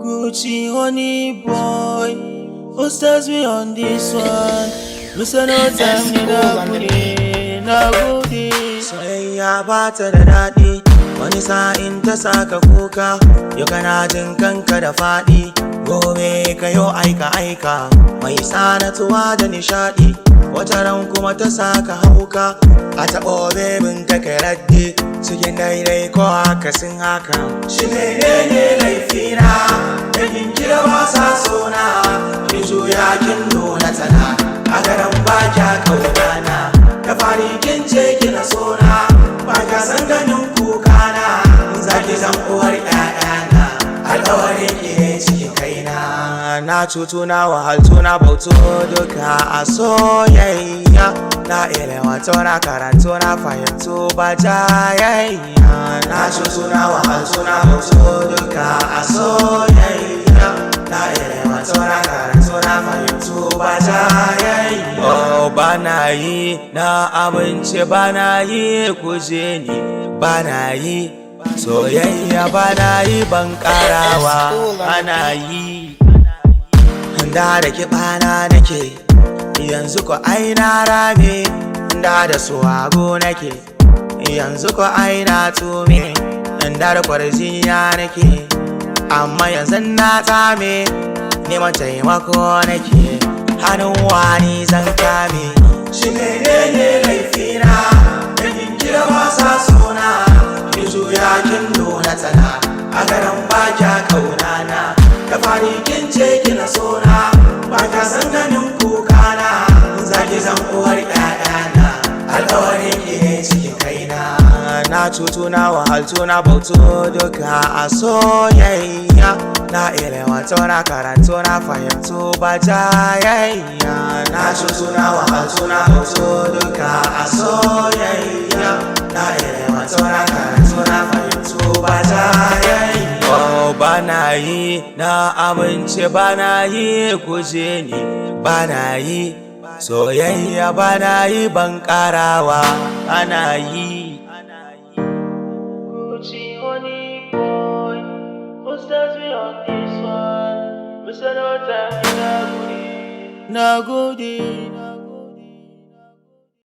Gucci honey boy, who stars me on this one? Mr. No time ni na goodie, na goodie. Soyayya ba ta da daɗi, wani sa'in ta saka kuka. Yau kana jin kanka da faɗi, gobe ka yo aika mai sanatuwa da nishaɗi. Wata ran kuma ta saka hauka, a taɓo bebin ta kai raddi, cikin daidai ko akasin haka. Shi ne laifina, da kin kira wasa sona, ki juya kin nuna tana, a garin ba kya kaunana. Da fari kin ce kina sona, ba ka san ganin kukana, zaki zan uwar ƴaƴana, alƙawarin ki ne cikin kaina. Na cutu na wahaltu na bautu duka a soyayya, na ilewata na karatu na fahimtu ba jayayya. Na cutu na wahaltu na bautu duka a soyayya, na ilewata na karatu na fahimtu ba jayayya. Oh, bana yi na amince, bana yi kuje ni, bana yi soyayya, bana yi ban karawa, bana yi. Da kiɓana nake, yanzu ko aina rame, da suwago nake, yanzu ko aina tume, da kwarjiya nake, amma yanzu na tsame, neman taimako nake, hannun wani zan kame. Shi ne laifina, da kin kira wasa sona, ki juya kin nuna tana, a garin ba kya kaunana. Da fari kin ce kina sona, ba ka san ganin kukana, zaki zan uwar ƴaƴana, alƙawarin ki ne cikin kaina. Na cutu na wahaltu na bautu duka a soyayya, na ilewata na karatu na fahimtu ba jayayya. Na cutu na wahaltu na bautu duka a soyayya, na ilewata na karatu na fahimtu ba jayayya. Oh, bana yi na amince, bana yi kuje ni, bana yi soyayya, bana yi ban karawa, bana yi. Gucci honey boy, who stars me on this one? Mr. No time ni na goodie, na goodie.